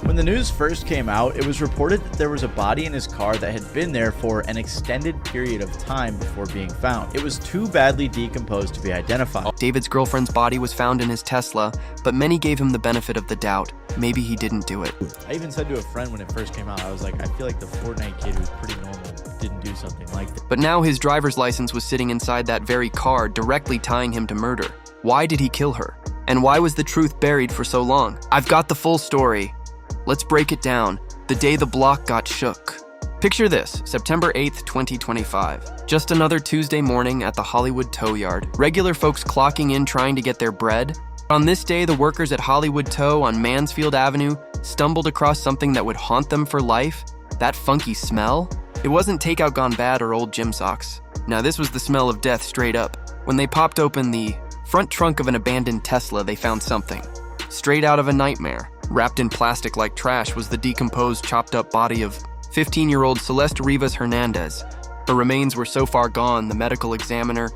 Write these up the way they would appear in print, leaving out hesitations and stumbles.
When the news first came out, it was reported that there was a body in his car that had been there for an extended period of time before being found. It was too badly decomposed to be identified. David's girlfriend's body was found in his Tesla, but many gave him the benefit of the doubt. Maybe he didn't do it. I even said to a friend when it first came out, I was like, I feel like the Fortnite kid who's pretty normal didn't do something like that. But now his driver's license was sitting inside that very car, directly tying him to murder. Why did he kill her? And why was the truth buried for so long? I've got the full story. Let's break it down. The day the block got shook. Picture this, September 8th, 2025. Just another Tuesday morning at the Hollywood Tow Yard. Regular folks clocking in trying to get their bread. On this day, the workers at Hollywood Tow on Mansfield Avenue stumbled across something that would haunt them for life. That funky smell? It wasn't takeout gone bad or old gym socks. Now this was the smell of death straight up. When they popped open the front trunk of an abandoned Tesla, they found something. Straight out of a nightmare. Wrapped in plastic like trash was the decomposed, chopped-up body of 15-year-old Celeste Rivas Hernandez. Her remains were so far gone, the medical examiner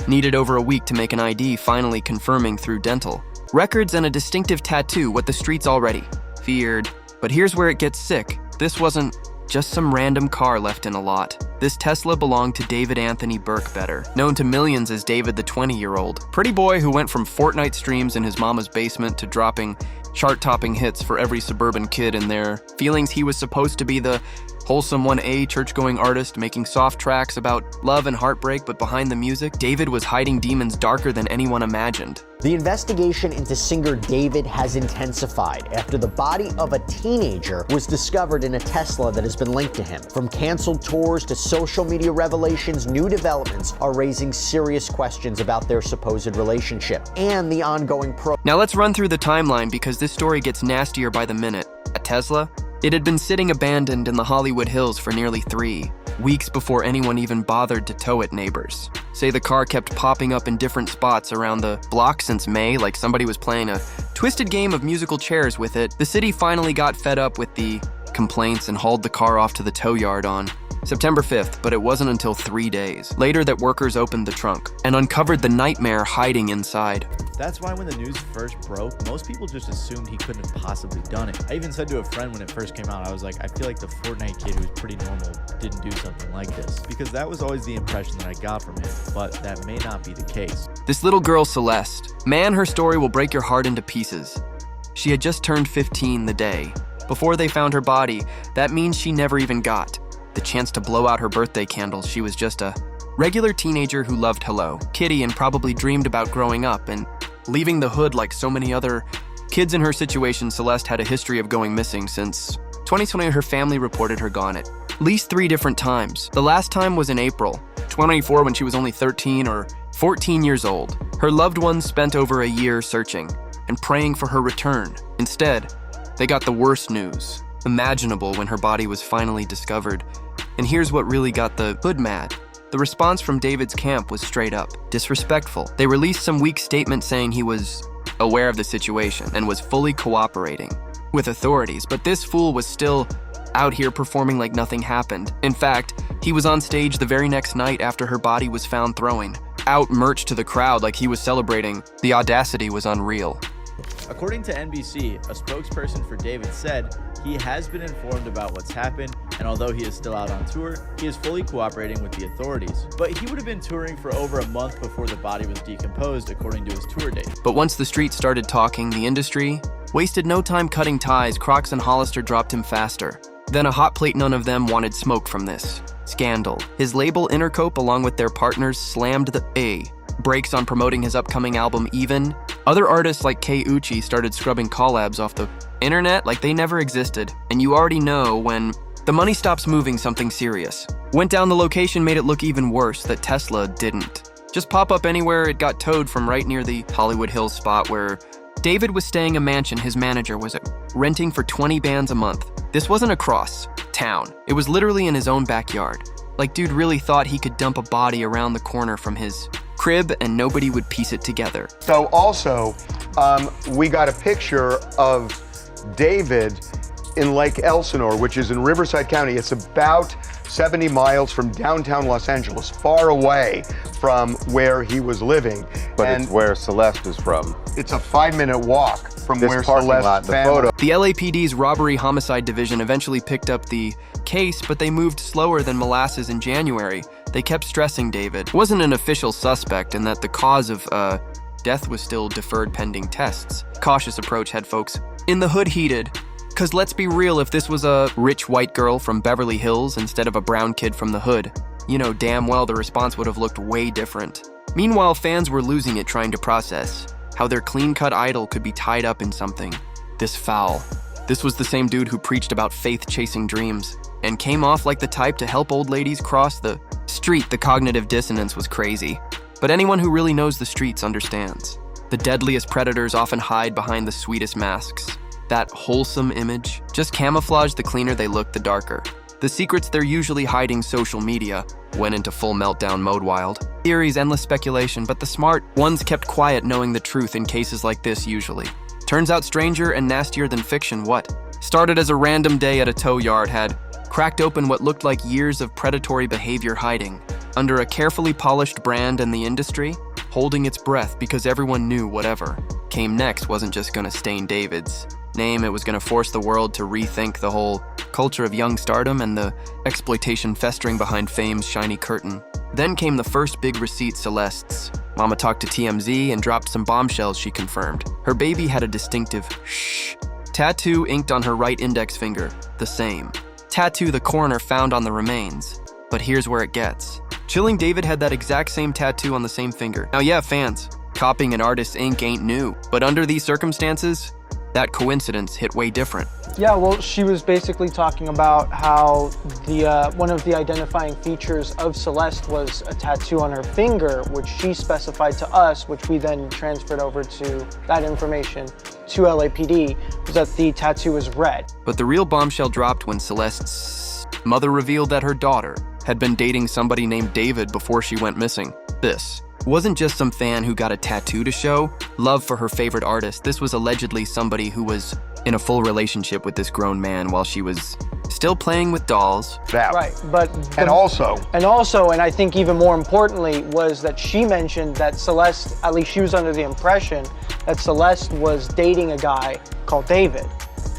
needed over a week to make an ID, finally confirming through dental records and a distinctive tattoo what the streets already feared. But here's where it gets sick. This wasn't just some random car left in a lot. This Tesla belonged to David Anthony Burkbetter, known to millions as David the 20-year-old. Pretty boy who went from Fortnite streams in his mama's basement to dropping chart-topping hits for every suburban kid in their feelings. He was supposed to be the wholesome 1A church-going artist making soft tracks about love and heartbreak, but behind the music, David was hiding demons darker than anyone imagined. The investigation into singer David has intensified after the body of a teenager was discovered in a Tesla that has been linked to him. From canceled tours to social media revelations, new developments are raising serious questions about their supposed relationship and the ongoing Now let's run through the timeline because this story gets nastier by the minute. A Tesla? It had been sitting abandoned in the Hollywood Hills for nearly 3 weeks before anyone even bothered to tow it. Neighbors say the car kept popping up in different spots around the block since May, like somebody was playing a twisted game of musical chairs with it. The city finally got fed up with the complaints and hauled the car off to the tow yard on September 5th, but it wasn't until 3 days later that workers opened the trunk and uncovered the nightmare hiding inside. That's why when the news first broke, most people just assumed he couldn't have possibly done it. I even said to a friend when it first came out, I was like, I feel like the Fortnite kid who's pretty normal didn't do something like this. Because that was always the impression that I got from him, but that may not be the case. This little girl, Celeste, man, her story will break your heart into pieces. She had just turned 15 the day before they found her body. That means she never even got the chance to blow out her birthday candles. She was just a regular teenager who loved Hello Kitty and probably dreamed about growing up and leaving the hood like so many other kids in her situation. Celeste had a history of going missing since 2020. Her family reported her gone at least 3 different times. The last time was in April 2024 when she was only 13 or 14 years old. Her loved ones spent over a year searching and praying for her return. Instead, they got the worst news imaginable when her body was finally discovered. And here's what really got the hood mad. The response from David's camp was straight up disrespectful. They released some weak statement saying he was aware of the situation and was fully cooperating with authorities, but this fool was still out here performing like nothing happened. In fact, he was on stage the very next night after her body was found, throwing out merch to the crowd like he was celebrating. The audacity was unreal. According to NBC, a spokesperson for David said he has been informed about what's happened, and although he is still out on tour, he is fully cooperating with the authorities. But he would have been touring for over a month before the body was decomposed, according to his tour date. But once the streets started talking, the industry wasted no time cutting ties. Crocs and Hollister dropped him faster. Then a hot plate, none of them wanted smoke from this scandal. His label Intercope, along with their partners, slammed the brakes on promoting his upcoming album. Even other artists like Kei Uchi started scrubbing collabs off the internet like they never existed. And you already know when the money stops moving, something serious went down. The location made it look even worse that Tesla didn't just pop up anywhere. It got towed from right near the Hollywood Hills spot where David was staying, a mansion his manager was renting for 20 bands a month. This wasn't across town. It was literally in his own backyard. Like, dude really thought he could dump a body around the corner from his crib and nobody would piece it together. So also, we got a picture of David in Lake Elsinore, which is in Riverside County. It's about 70 miles from downtown Los Angeles, far away from where he was living. But it's where Celeste is from. It's a 5-minute walk from This where parking lot, Celeste's the family. photo. The LAPD's Robbery Homicide Division eventually picked up the case, but they moved slower than molasses in January. They kept stressing David wasn't an official suspect and that the cause of death was still deferred pending tests. Cautious approach had folks in the hood heated. Cause let's be real, if this was a rich white girl from Beverly Hills instead of a brown kid from the hood, you know damn well the response would have looked way different. Meanwhile, fans were losing it trying to process how their clean-cut idol could be tied up in something this foul. This was the same dude who preached about faith-chasing dreams and came off like the type to help old ladies cross the street. The cognitive dissonance was crazy, but anyone who really knows the streets understands. The deadliest predators often hide behind the sweetest masks. That wholesome image, just camouflage. The cleaner they look, the darker. The secrets they're usually hiding. Social media went into full meltdown mode. Wild theories, endless speculation, but the smart ones kept quiet, knowing the truth in cases like this usually turns out stranger and nastier than fiction. What started as a random day at a tow yard had cracked open what looked like years of predatory behavior hiding under a carefully polished brand, and the industry holding its breath because everyone knew whatever came next wasn't just gonna stain David's name, it was gonna force the world to rethink the whole culture of young stardom and the exploitation festering behind fame's shiny curtain. Then came the first big receipt. Celeste's mama talked to TMZ and dropped some bombshells. She confirmed her baby had a distinctive shh tattoo inked on her right index finger, the same tattoo the coroner found on the remains. But here's where it gets chilling. David had that exact same tattoo on the same finger. Now yeah, fans, copying an artist's ink ain't new, but under these circumstances, that coincidence hit way different. Yeah, well, she was basically talking about how the one of the identifying features of Celeste was a tattoo on her finger, which she specified to us, which we then transferred over to that information to LAPD, was that the tattoo was red. But the real bombshell dropped when Celeste's mother revealed that her daughter had been dating somebody named David before she went missing. This wasn't just some fan who got a tattoo to show love for her favorite artist. This was allegedly somebody who was in a full relationship with this grown man while she was still playing with dolls. Right, but And also, and I think even more importantly, was that she mentioned that Celeste, at least she was under the impression that Celeste was dating a guy called David,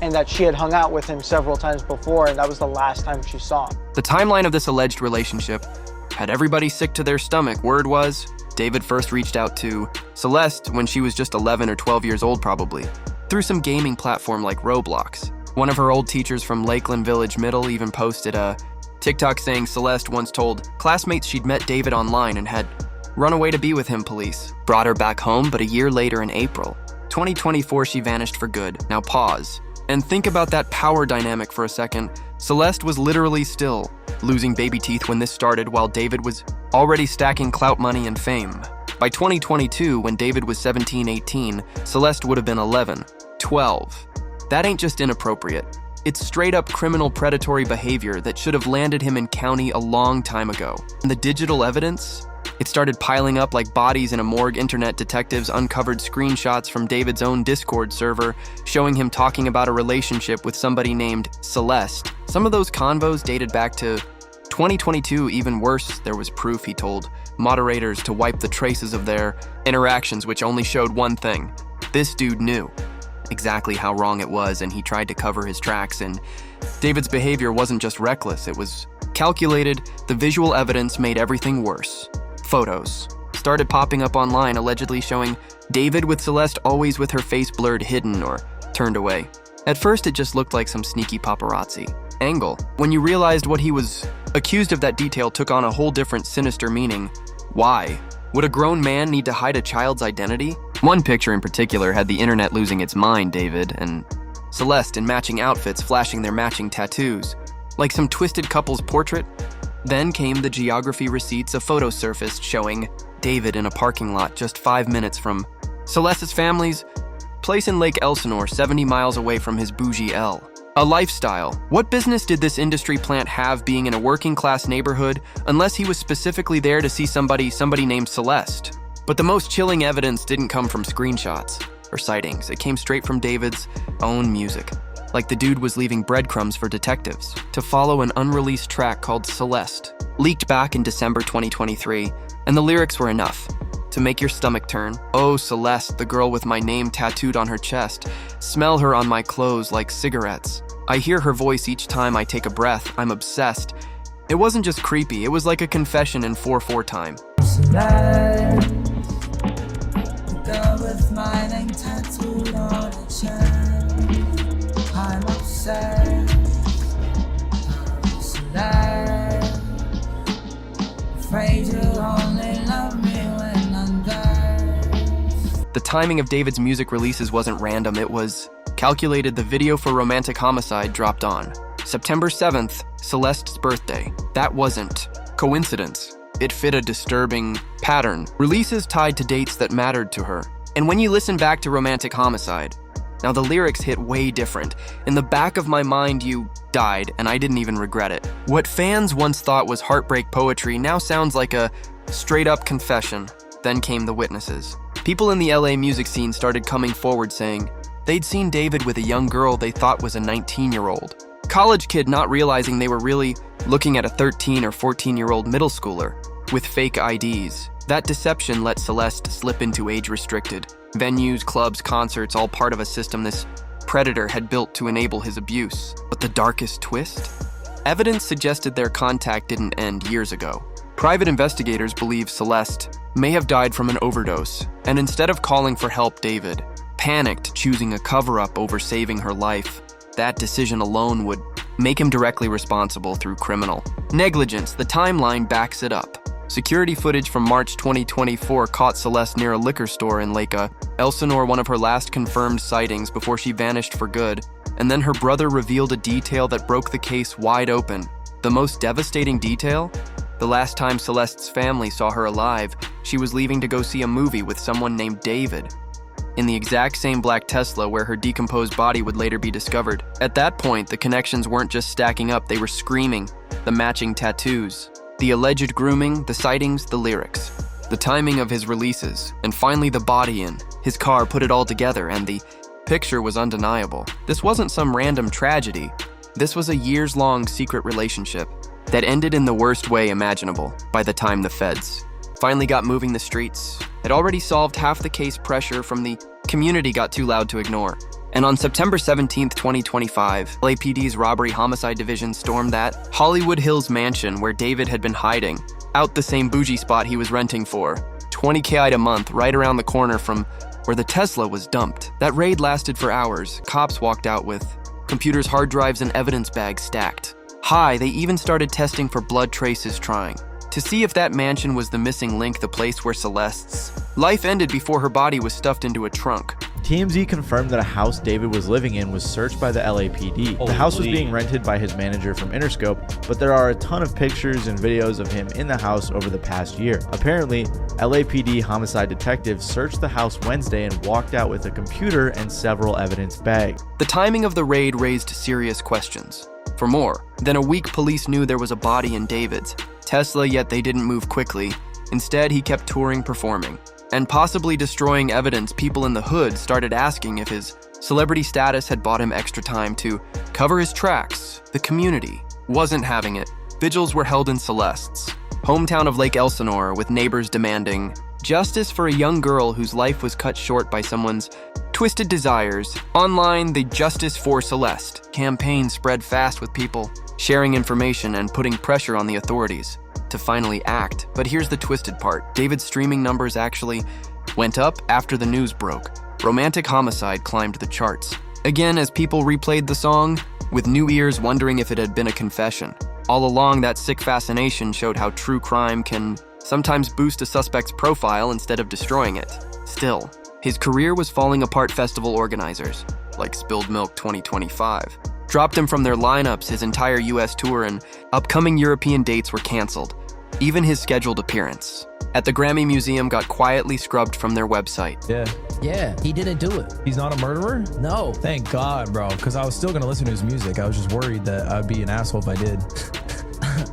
and that she had hung out with him several times before, and that was the last time she saw him. The timeline of this alleged relationship had everybody sick to their stomach. Word was, David first reached out to Celeste when she was just 11 or 12 years old probably, through some gaming platform like Roblox. One of her old teachers from Lakeland Village Middle even posted a TikTok saying Celeste once told classmates she'd met David online and had run away to be with him. Police brought her back home, but a year later in April 2024, she vanished for good. Now pause and think about that power dynamic for a second. Celeste was literally still losing baby teeth when this started, while David was already stacking clout money and fame. By 2022, when David was 17, 18, Celeste would have been 11, 12. That ain't just inappropriate. It's straight up criminal predatory behavior that should have landed him in county a long time ago. And the digital evidence? It started piling up like bodies in a morgue. Internet detectives uncovered screenshots from David's own Discord server showing him talking about a relationship with somebody named Celeste. Some of those convos dated back to 2022. Even worse, there was proof he told moderators to wipe the traces of their interactions, which only showed one thing. This dude knew exactly how wrong it was, and he tried to cover his tracks. And David's behavior wasn't just reckless, it was calculated. The visual evidence made everything worse. Photos started popping up online allegedly showing David with Celeste, always with her face blurred, hidden, or turned away. At first, it just looked like some sneaky paparazzi angle. When you realized what he was accused of, that detail took on a whole different sinister meaning. Why would a grown man need to hide a child's identity? One picture in particular had the internet losing its mind. David and Celeste in matching outfits, flashing their matching tattoos, like some twisted couple's portrait. Then came the geography receipts. A photo surfaced showing David in a parking lot just 5 minutes from Celeste's family's place in Lake Elsinore, 70 miles away from his bougie L. A lifestyle. What business did this industry plant have being in a working class neighborhood unless he was specifically there to see somebody named Celeste? But the most chilling evidence didn't come from screenshots or sightings. It came straight from David's own music. like the dude was leaving breadcrumbs for detectives, to follow an unreleased track called Celeste, leaked back in December 2023, and the lyrics were enough to make your stomach turn. Oh, Celeste, the girl with my name tattooed on her chest. Smell her on my clothes like cigarettes. I hear her voice each time I take a breath. I'm obsessed. It wasn't just creepy, it was like a confession in 4/4 time. Celeste, the girl with my name tattooed on her chest. I'm obsessed. Celeste, afraid you only love me when I'm dead. The timing of David's music releases wasn't random, it was calculated. The video for Romantic Homicide dropped on September 7th, Celeste's birthday. That wasn't coincidence. It fit a disturbing pattern. Releases tied to dates that mattered to her. And when you listen back to Romantic Homicide, now the lyrics hit way different. In the back of my mind, you died, and I didn't even regret it. What fans once thought was heartbreak poetry now sounds like a straight-up confession. Then came the witnesses. People in the LA music scene started coming forward saying they'd seen David with a young girl they thought was a 19-year-old. College kid not realizing they were really looking at a 13 or 14-year-old middle schooler with fake IDs. That deception let Celeste slip into age-restricted venues, clubs, concerts, all part of a system this predator had built to enable his abuse. But the darkest twist? Evidence suggested their contact didn't end years ago. Private investigators believe Celeste may have died from an overdose, and instead of calling for help, David panicked, choosing a cover-up over saving her life. That decision alone would make him directly responsible through criminal negligence. The timeline backs it up. Security footage from March 2024 caught Celeste near a liquor store in Lake Elsinore, one of her last confirmed sightings before she vanished for good. And then her brother revealed a detail that broke the case wide open. The most devastating detail? The last time Celeste's family saw her alive, she was leaving to go see a movie with someone named David, in the exact same black Tesla where her decomposed body would later be discovered. At that point, the connections weren't just stacking up, they were screaming. The matching tattoos, the alleged grooming, the sightings, the lyrics, the timing of his releases, and finally the body in his car put it all together, and the picture was undeniable. This wasn't some random tragedy. This was a years-long secret relationship that ended in the worst way imaginable by the time the feds finally got moving the streets. It already solved half the case. Pressure from the community got too loud to ignore. And on September 17th, 2025, LAPD's Robbery Homicide Division stormed that Hollywood Hills mansion where David had been hiding, out the same bougie spot he was renting for, $20K a month, right around the corner from where the Tesla was dumped. That raid lasted for hours. Cops walked out with computers, hard drives, and evidence bags stacked high. They even started testing for blood traces, trying to see if that mansion was the missing link, the place where Celeste's life ended before her body was stuffed into a trunk. TMZ confirmed that a house David was living in was searched by the LAPD. The house was being rented by his manager from Interscope, but there are a ton of pictures and videos of him in the house over the past year. Apparently, LAPD homicide detectives searched the house Wednesday and walked out with a computer and several evidence bags. The timing of the raid raised serious questions. For more than a week, police knew there was a body in David's Tesla, yet they didn't move quickly. Instead, he kept touring, performing, and possibly destroying evidence. People in the hood started asking if his celebrity status had bought him extra time to cover his tracks. The community wasn't having it. Vigils were held in Celeste's hometown of Lake Elsinore, with neighbors demanding justice for a young girl whose life was cut short by someone's twisted desires. Online, the Justice for Celeste campaign spread fast, with people sharing information and putting pressure on the authorities to finally act. But here's the twisted part. David's streaming numbers actually went up after the news broke. Romantic Homicide climbed the charts again as people replayed the song, with new ears wondering if it had been a confession. All along, that sick fascination showed how true crime can sometimes boost a suspect's profile instead of destroying it. Still, his career was falling apart. Festival organizers, like Spilled Milk 2025, dropped him from their lineups. His entire US tour and upcoming European dates were canceled. Even his scheduled appearance at the Grammy Museum got quietly scrubbed from their website. Yeah, he didn't do it. He's not a murderer? No. Thank God, bro, because I was still going to listen to his music. I was just worried that I'd be an asshole if I did.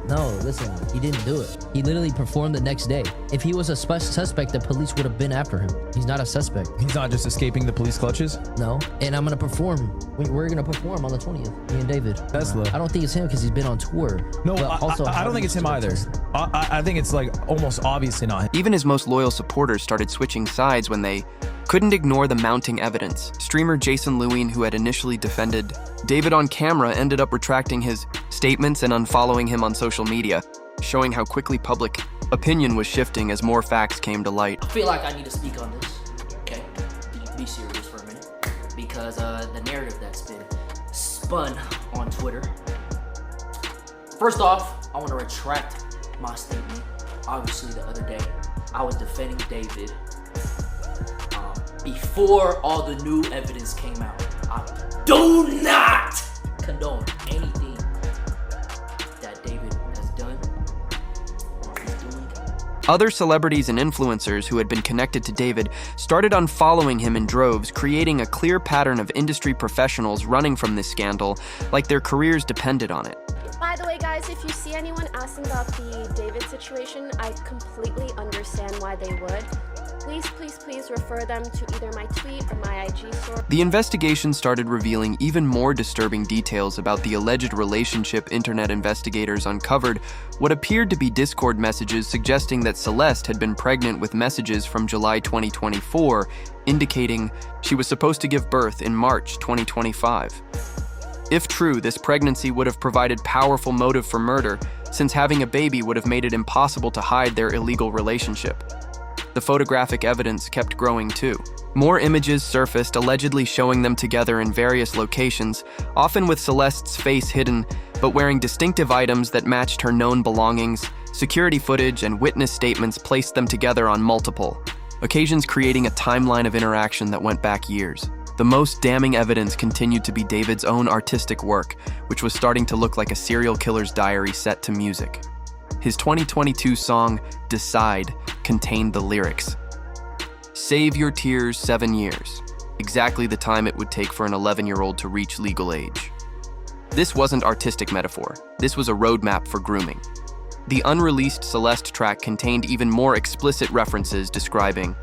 No, listen, he didn't do it. He literally performed the next day. If he was a suspect, the police would have been after him. He's not a suspect. He's not just escaping the police clutches? No. And I'm going to perform. We're going to perform on the 20th, me and David. Tesla. I don't think it's him because he's been on tour. No, But also, I don't think it's him either. I think it's like almost obviously not him. Even his most loyal supporters started switching sides when they couldn't ignore the mounting evidence. Streamer Jason Lewin, who had initially defended David on camera, ended up retracting his statements and unfollowing him on social media, showing how quickly public opinion was shifting as more facts came to light. I feel like I need to speak on this, okay? Be serious for a minute, because the narrative that's been spun on Twitter. First off, I want to retract my statement. Obviously, the other day, I was defending David before all the new evidence came out. I do not condone anything that David has done or is doing. Other celebrities and influencers who had been connected to David started unfollowing him in droves, creating a clear pattern of industry professionals running from this scandal like their careers depended on it. By the way, guys, if you see anyone asking about the David situation, I completely understand why they would. Please refer them to either my tweet or my IG story. The investigation started revealing even more disturbing details about the alleged relationship. Internet investigators uncovered what appeared to be Discord messages suggesting that Celeste had been pregnant with messages from July 2024, indicating she was supposed to give birth in March 2025. If true, this pregnancy would have provided powerful motive for murder, since having a baby would have made it impossible to hide their illegal relationship. The photographic evidence kept growing too. More images surfaced, allegedly showing them together in various locations, often with Celeste's face hidden, but wearing distinctive items that matched her known belongings. Security footage and witness statements placed them together on multiple occasions, creating a timeline of interaction that went back years. The most damning evidence continued to be David's own artistic work, which was starting to look like a serial killer's diary set to music. His 2022 song, Decide, contained the lyrics, "Save your tears 7 years," exactly the time it would take for an 11-year-old to reach legal age. This wasn't artistic metaphor. This was a roadmap for grooming. The unreleased Celeste track contained even more explicit references describing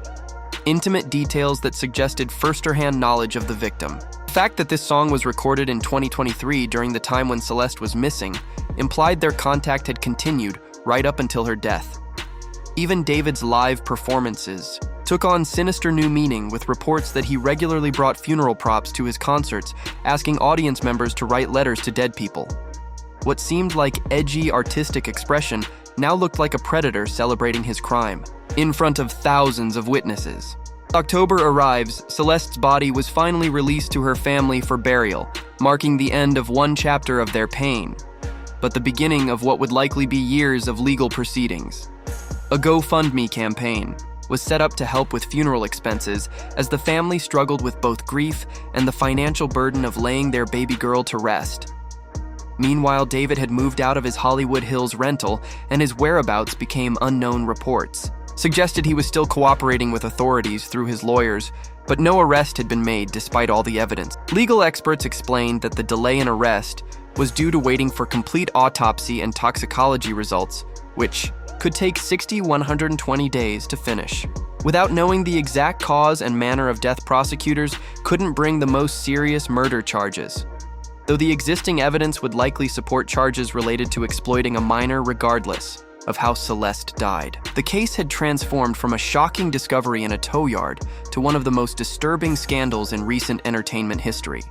intimate details that suggested first-hand knowledge of the victim. The fact that this song was recorded in 2023 during the time when Celeste was missing implied their contact had continued right up until her death. Even David's live performances took on sinister new meaning, with reports that he regularly brought funeral props to his concerts, asking audience members to write letters to dead people. What seemed like edgy artistic expression now looked like a predator celebrating his crime, in front of thousands of witnesses. October arrives, Celeste's body was finally released to her family for burial, marking the end of one chapter of their pain, but the beginning of what would likely be years of legal proceedings. A GoFundMe campaign was set up to help with funeral expenses as the family struggled with both grief and the financial burden of laying their baby girl to rest. Meanwhile, David had moved out of his Hollywood Hills rental, and his whereabouts became unknown. Reports suggested he was still cooperating with authorities through his lawyers, but no arrest had been made despite all the evidence. Legal experts explained that the delay in arrest was due to waiting for complete autopsy and toxicology results, which could take 120 days to finish. Without knowing the exact cause and manner of death, prosecutors couldn't bring the most serious murder charges, though the existing evidence would likely support charges related to exploiting a minor regardless of how Celeste died. The case had transformed from a shocking discovery in a tow yard to one of the most disturbing scandals in recent entertainment history.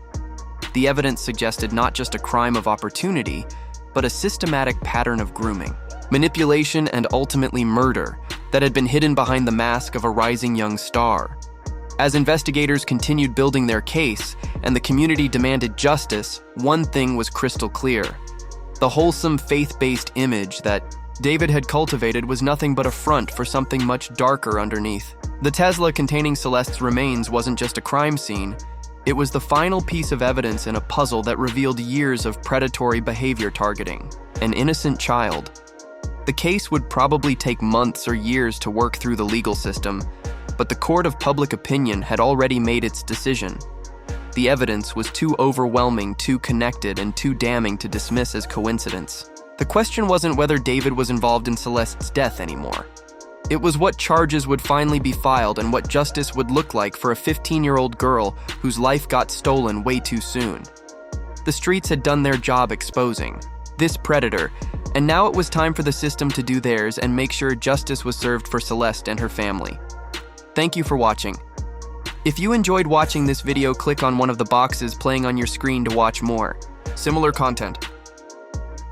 The evidence suggested not just a crime of opportunity, but a systematic pattern of grooming, manipulation, and ultimately murder that had been hidden behind the mask of a rising young star. As investigators continued building their case and the community demanded justice, one thing was crystal clear. The wholesome, faith-based image that David had cultivated was nothing but a front for something much darker underneath. The Tesla containing Celeste's remains wasn't just a crime scene. It was the final piece of evidence in a puzzle that revealed years of predatory behavior targeting an innocent child. The case would probably take months or years to work through the legal system, but the court of public opinion had already made its decision. The evidence was too overwhelming, too connected, and too damning to dismiss as coincidence. The question wasn't whether David was involved in Celeste's death anymore. It was what charges would finally be filed and what justice would look like for a 15-year-old girl whose life got stolen way too soon. The streets had done their job exposing this predator, and now it was time for the system to do theirs and make sure justice was served for Celeste and her family. Thank you for watching. If you enjoyed watching this video, click on one of the boxes playing on your screen to watch more similar content.